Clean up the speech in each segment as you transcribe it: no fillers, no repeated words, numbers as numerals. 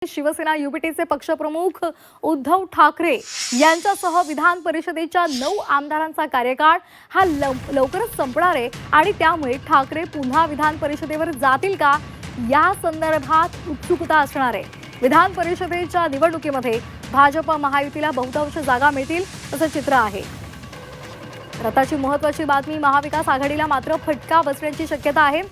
शिवसेना युबीटीचे पक्षप्रमुख उद्धव ठाकरे यांच्यासह विधान परिषदेच्या 9 आमदारांचा कार्यकाळ हा लवकरच संपणार आहे आणि त्यामुळे ठाकरे पुन्हा विधान परिषदेवर जातील का या संदर्भात उत्सुकता असणार आहे। विधान परिषदेच्या निवडणुकीमध्ये भाजप महायुतीला बहुतांश जागा मिळतील असं चित्र आहे। रताची महत्त्वाची बातमी, महाविकास आघाडीला मात्र फटका बसण्याची शक्यता आहे।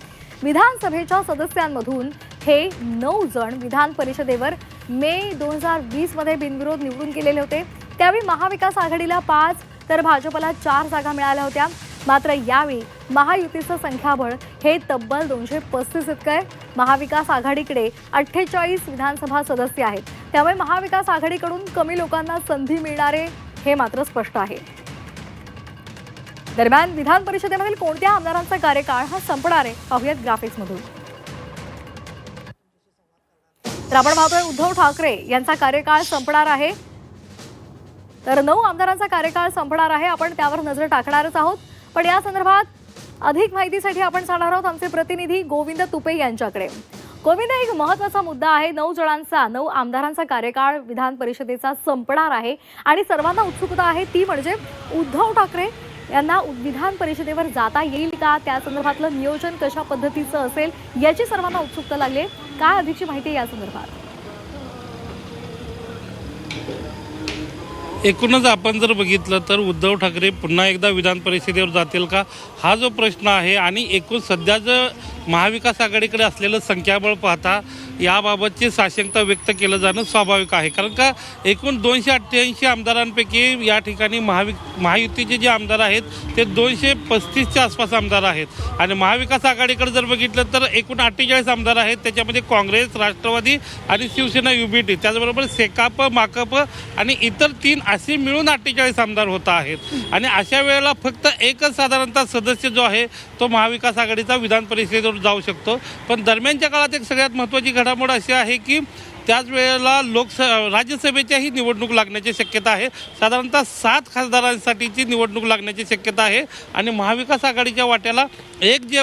विधानसभेच्या सदस्यांमधून हे 9 जण विधान परिषदेवर मे 2020 मध्ये बिनविरोध निवडून गेलेले होते। त्यावेळी महाविकास आघाडीला 5 तर भाजपला 4 जागा मिळाल्या होत्या। मात्र यावेळी महायुतीचं संख्याबळ हे तब्बल 235 इतकं आहे। महाविकास आघाडीकडे 48 विधानसभा सदस्य आहेत, त्यामुळे महाविकास आघाडीकडून कमी लोकांना संधी मिळणार आहे हे मात्र स्पष्ट आहे। दरम्यान विधान परिषदेमधील कोणत्या आमदारांचा कार्यकाळ हा संपणार आहे पाहूयात ग्राफिक्समधून। तर आपण पाहतोय उद्धव ठाकरे यांचा कार्यकाळ संपणार आहे। तर 9 आमदारांचा कार्यकाळ संपणार आहे, आपण त्यावर नजर टाकणारच आहोत। पण या संदर्भात अधिक माहितीसाठी आपण जाणार आहोत आमचे प्रतिनिधी गोविंद तुपे यांच्याकडे। गोविंद, एक महत्त्वाचा मुद्दा आहे, 9 आमदारांचा कार्यकाळ विधान परिषदेचा संपणार आहे आणि सर्वांना उत्सुकता आहे ती म्हणजे उद्धव ठाकरे यांना विधान परिषदेवर जाता येईल का, त्या संदर्भातलं नियोजन कशा पद्धतीचं असेल याची सर्वांना उत्सुकता लागली आहे। काय अधिकची माहिती या संदर्भात? एकूणच आपण जर बघितलं तर उद्धव ठाकरे पुन्हा एकदा विधान परिषदेवर जातील का हा जो प्रश्न आहे आणि एकूण सध्या जर महाविकास आघाडीकडे असलेलं संख्याबळ पाहता याबाबतची साशंकता व्यक्त केलं जाणं स्वाभाविक आहे। कारण का एकूण 288 आमदारांपैकी या ठिकाणी महायुतीचे जे आमदार आहेत ते 235च्या आसपास आमदार आहेत आणि महाविकास आघाडीकडे जर बघितलं तर एकूण 48 आमदार आहेत। त्याच्यामध्ये काँग्रेस, राष्ट्रवादी आणि शिवसेना युबीटी, त्याचबरोबर सेकाप, माकप आणि इतर 3 असे मिळून 48 आमदार होत आहेत आणि अशा वेळेला फक्त एकच साधारणतः सदस्य जो आहे तो महाविकास आघाडीचा विधान परिषदेवर जाऊ शकतो। पण दरम्यानच्या काळात एक सगळ्यात महत्त्वाची घडामोड अशी आहे की त्याच वेळेला राज्यसभेच्याही निवडणूक लागण्याची शक्यता आहे। साधारणतः 7 खासदारांसाठीची निवडणूक लागण्याची शक्यता आहे आणि महाविकास आघाडीच्या वाट्याला एक जे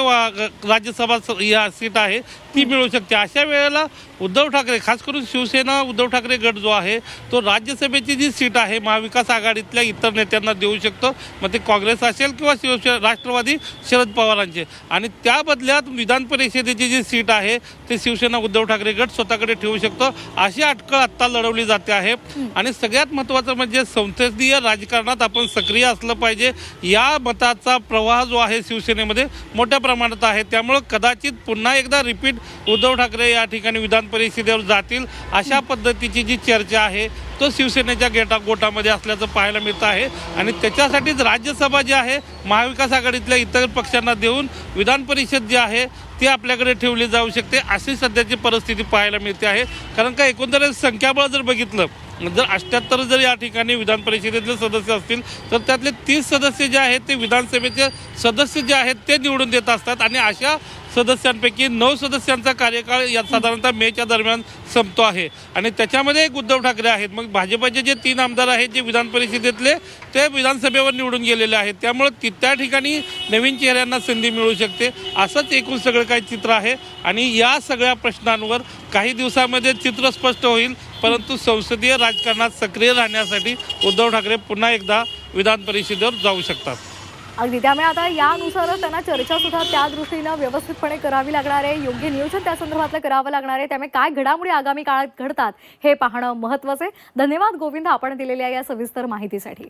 राज्यसभा या सीट आहे ती मिळू शकते। अशा वेळेला उद्धव ठाकरे, खास करून शिवसेना उद्धव ठाकरे गट जो आहे तो राज्यसभेची जी सीट आहे महाविकास आघाडीतल्या इतर नेत्यांना देऊ शकतो, मग ते काँग्रेस असेल किंवा राष्ट्रवादी शरद पवारांचे, आणि त्या बदल्यात विधान परिषदेची जी सीट आहे ते शिवसेना उद्धव ठाकरे गट स्वतःकडे ठेवू शकतो। अशी अटकळ आत्ता लढवली जाते आहे आणि सगळ्यात महत्त्वाचं म्हणजे संसदीय राजकारणात आपण सक्रिय असलं पाहिजे या मताचा प्रवाह जो आहे शिवसेनेमध्ये मोठ्या प्रमाणात आहे। त्यामुळे कदाचित पुन्हा एकदा रिपीट उद्धव ठाकरे या ठिकाणी विधान परिषदेवर जातील अशा पद्धतीची जी चर्चा आहे तो शिवसेनेच्या गोटामध्ये असल्याचं पाहायला मिळतं आहे आणि त्याच्यासाठीच राज्यसभा जी आहे महाविकास आघाडीतल्या इतर पक्षांना देऊन विधान परिषद जी आहे ती आपल्याकडे ठेवली जाऊ शकते अशी सध्याची परिस्थिती पाहायला मिळते आहे। कारण का एकंदरीत संख्याबळ जर बघितलं, जर 78 जर या ठिकाणी विधान परिषदेतले सदस्य असतील तर त्यातले 30 सदस्य जे आहेत ते विधानसभेचे सदस्य जे आहेत ते निवडून देत असतात आणि अशा सदस्यांपैकी 9 सदस्यांचा कार्यकाळ या साधारणतः मेच्या दरम्यान संपतो आहे आणि त्याच्यामध्ये एक उद्धव ठाकरे आहेत। मग भाजपचे जे 3 आमदार आहेत जे विधान परिषदेतले ते विधानसभेवर निवडून गेलेले आहेत, त्यामुळे त्या ठिकाणी नवीन चेहऱ्यांना संधी मिळू शकते। असंच एकूण सगळं काही चित्र आहे आणि या सगळ्या प्रश्नांवर काही दिवसामध्ये चित्र स्पष्ट होईल, परंतु संसदीय राजकारणात सक्रिय राहण्यासाठी उद्धव ठाकरे पुन्हा एकदा विधान परिषदेवर जाऊ शकतात। अगदी, त्यामुळे आता यानुसारच त्यांना चर्चा सुद्धा त्या दृष्टीनं व्यवस्थितपणे करावी लागणार आहे, योग्य नियोजन त्या संदर्भातलं करावं लागणार आहे। त्यामुळे काय घडामोडी आगामी काळात घडतात हे पाहणं महत्त्वाचं आहे। धन्यवाद गोविंद, आपण दिलेल्या या सविस्तर माहितीसाठी।